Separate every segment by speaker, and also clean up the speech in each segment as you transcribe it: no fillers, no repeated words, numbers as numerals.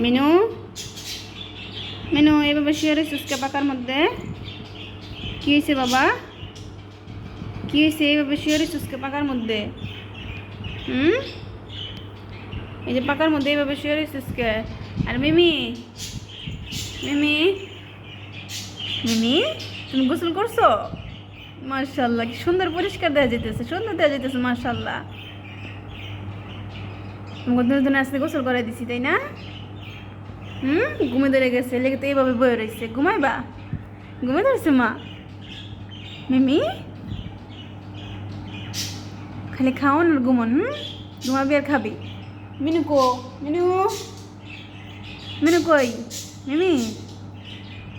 Speaker 1: মিনু মিনু এভাবে শুয়ে রয়েছিস কে পাকার মধ্যে? কি হয়েছে বাবা? কি হয়েছে এইভাবে শুয়ে রয়েছিস কে পাকার মধ্যে? এই যে পাকার মধ্যে এইভাবে শুয়ে রয়েছিস কে? আর মিমি মিমি মিমি তুমি গোসল করছো? মাশাআল্লাহ, কি সুন্দর পরিষ্কার দেওয়া যেতেছে, সুন্দর দেওয়া যেতেছে মাশাআল্লাহ। তোমাকে আজকে গোসল করে দিছি তাই না? ঘুমে ধরে গেছে, লেগে তো এইভাবে বয়ে রয়েছে। ঘুমাইবা? ঘুমে ধরছে মা? মিমি খালি খাওয়ান আর ঘুমন। ঘুমাবি আর খাবি। মিনু কো? মিনু মিনু কই? মিমি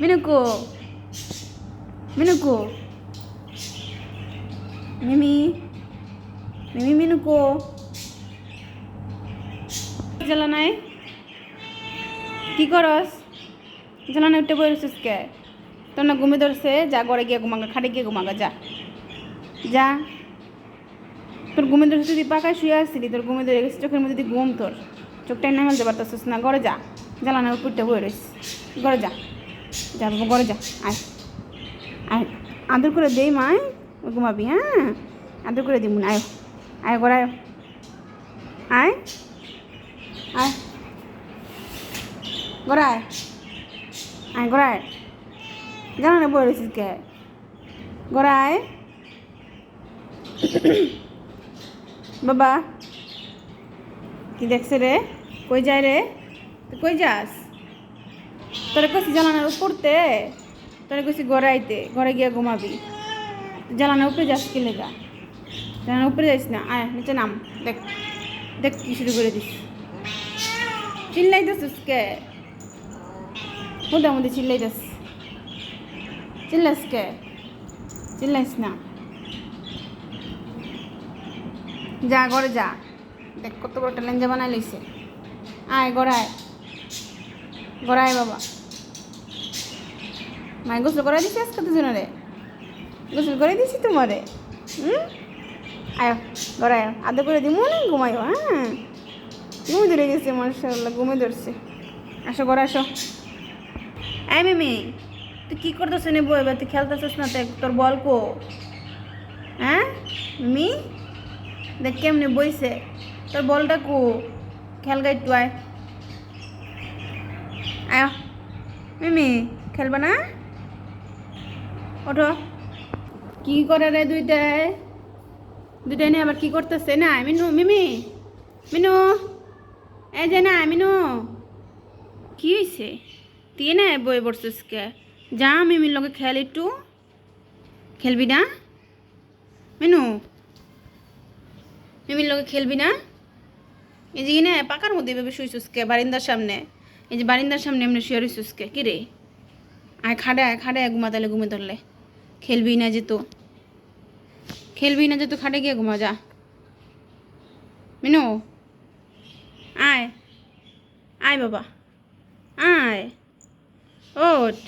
Speaker 1: মিনু কো? মিনু কো? মিমি মিমি মিনু কো? জ্বালা নাই? কি করস? জ্বালা নাই উঠে বই রয়েছিস কে? তোর না ঘুমে ধরছে? যা ঘরে গিয়ে ঘুমাগা, খাটে গিয়ে ঘুমাগা, যা যা। তোর ঘুমে ধরছে, তুই পাকায় শুয়ে আসছিলি, তোর ঘুমে ধরে গেছে, চোখের মধ্যে ঘুম, তোর চোখটাই নামালতে পারতেছিস না। ঘরে যা, জ্বালানোর উপরটা বই রয়েছিস। ঘরে যা, যা বাবা ঘরে যা। আয় আয়, আদর করে দেই মায়, ঘুমাবি? হ্যাঁ আদর করে দিব না। আয় আয় ঘরে, আয় আয় আয় ঘরে, আয় আয় ঘরে, আয়। জ্বালানো বই রয়েছিস কে? ঘরে আয় বাবা। কি দেখছে রে? কই যায় রে? তুই কই যাস? তোরে কইছি জ্বালানোর উপরতে, তোরে কইছি ঘরে আইতে, ঘরে গিয়ে ঘুমাবি। জ্বালানোর উপরে যাস কি লেগা? জ্বালানোর উপরে যাইস না, আয় নিচে নাম। দেখ দেখ কি শুরু করে দিস। চিল্লাইতেছিস কে? মোটামুটি চিল্লাইতেস, চিল্লাস কে? চিল্লাইস না, যা ঘরে যা। দেখ কত বড় একটা লেঞ্জা বানাই লইছে। আয় গড়ায়, গড়ায় বাবা। মায় গোসল করে দিছি আজকে দুজনে রে, গোসল করে দিছি তোমারে। আয় গড়ায়, আদর করে দিই মনে ঘুমাইও। হ্যাঁ ঘুমে ধরে গেছে মাশাআল্লাহ, ঘুমে ধরছে। আসো ঘরে আসো। এই মিমি তুই কী করতেছ নেবো? এবার তুই খেলতেছিস না, তোর বল কো? হ্যাঁ মিমি দেখ কেমনে বইছে, তোর বলটা কো? খেলগা একটু, আয় আয়। মিমি খেলবা না? ওঠো। কি করে রে দুইটায়? দুইটাই নিয়ে আবার কি করতেছে? না মিনু, মিমি মিনু, এই যে না মিনু, কি হয়েছে? তুই না বই পড়ছিস কে? যা মিমির লগে খেল একটু। খেলবি না মিনু? মিমির লগে খেলবি না? এই যে না পাকার মধ্যে এভাবে শুইছিস কে বারিন্দার সামনে? এই যে বারিন্দার সামনে এমনি শুয়ে রইছিস কে? কি রে? আয় খাড়ে, আয় খাড়ে, ঘুমা তাহলে ঘুমে ধরলে। খেলবি না যে তো, খেলবি না যে তো, খাটে গিয়ে ঘুমা যা। মিনু আয়, আয় বাবা আয়, ওঠ।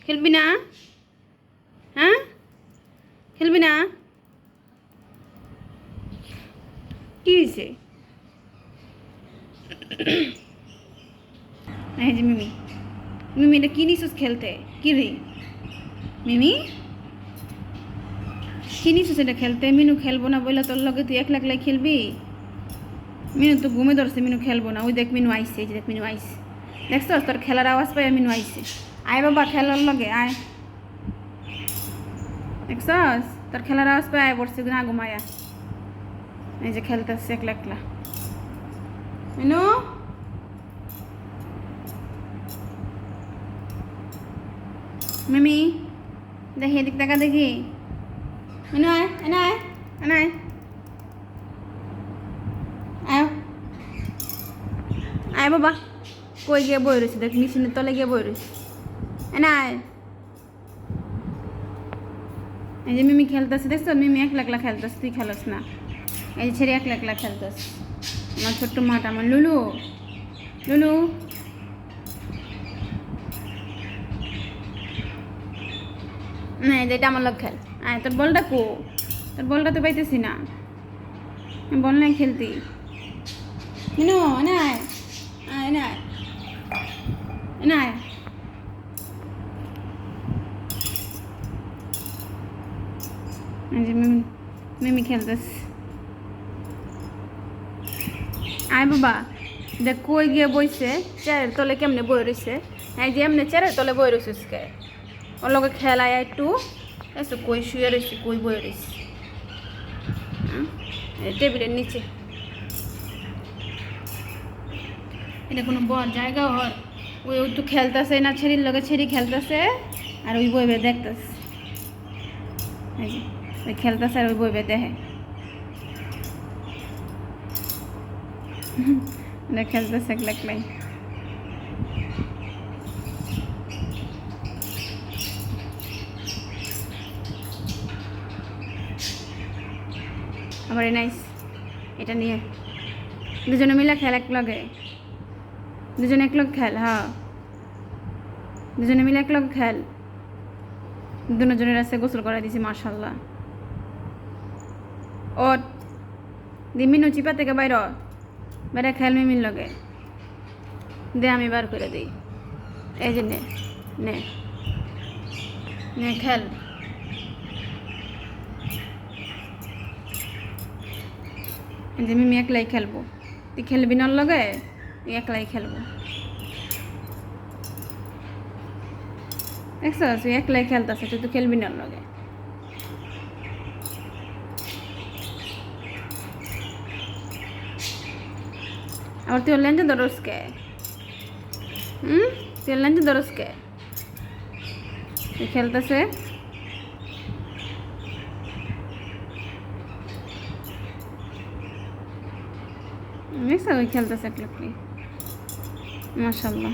Speaker 1: খেলবি না? হ্যাঁ খেলবি না? কি হয়েছে? এই যে মিমি, মিমি এটা কি নিছিস খেলতে? কি রে মিমি, কি নিছিস এটা খেলতে? মিনু খেলবো না বললে তোর লগে তুই একলা একলাই খেলবি? মিনু তো ঘুমে ধরছে, মিনু খেলবো না। ওই দেখ মিনু আইসে, এই যে দেখ মিনু আইসে, দেখছ তোর খেলার আওয়াজ পাই মিনু আইসে। আয় বাবা খেলার লগে আয়, দেখছ তোর খেলার আওয়াজ পাই আয় পড়ছে না ঘুমায়া। এই যে খেলতেছে একলা একলা। মিনু মিমি দেখি এদিক টাকা দেখি। মিনু আয়, এনে আয়, এনে আয়, আয় আয় বাবা। কই গিয়ে বই রয়েছে দেখ, মেশিনের তলে গিয়ে বই রয়েছে। এনে আয়। এই যে মিমি খেলতেছে, দেখছো মিমি একলা একলা খেলতেছে, তুই খেলস না। এই যে ছেড়ে একলা একলা খেলতেছ। আমার ছোট্ট মাটা, আমার লুলু, লুলু না, এই যে এটা আমার লোক খেল। আয় তোর বলটা কো? তোর বলটা তো পাইতেছি না, বল নাই খেলতি। মিনু এনে আয়, আয় এনে আয়, না এই যে মিমি খেলতেছে। আয় বাবা দেখ কই গিয়ে বইছে, চেয়ারের তলে কেমনে বই রয়েছে। এই যে এমনি চেয়ারের তলে বই রয়েছিস কে? ওর লগে খেলায় একটু এসে কই শুয়ে রয়েছে, কই বই রয়েছে টেবিলের নিচে। এটা কোনো বড় জায়গা হর? ওই তো খেলতেছে না, ছেড়ির লগে ছেড়ি খেলতেছে আর ওই বইবে দেখতেছে। এই যে ওই খেলতেছে আর ওই বইবে দেখে। খেলতেছে একলাই। আবার নাইস এটা নিয়ে দুজনে মিলে খেল এক লগে, দুজনে এক লগ খেল। হ্যাঁ দুজনে মিলে এক লগ খেল। দুজনের রাস্তায় গোসল করা দিছি মাশাল্লাহ। ও মিনু চিপা থেকে বাইর বেড়া খেল মিমির লগে দে, আমি বার করে দিই। এই যে নে নে নে খেল। এই যে মিমি একলাই খেলবো, তুই খেলবি না লগে, তুই একলাই খেলবো। দেখছো তুই একলাই খেলতেছে, তুই তো খেলবি না লগে। আবার তুই লেঞ্জে ধরস কে? তুই লেঞ্জে ধরস কে? তুই খেলতেছে দেখছো ওই খেলতেছে একলাই মাশাল্লাহ।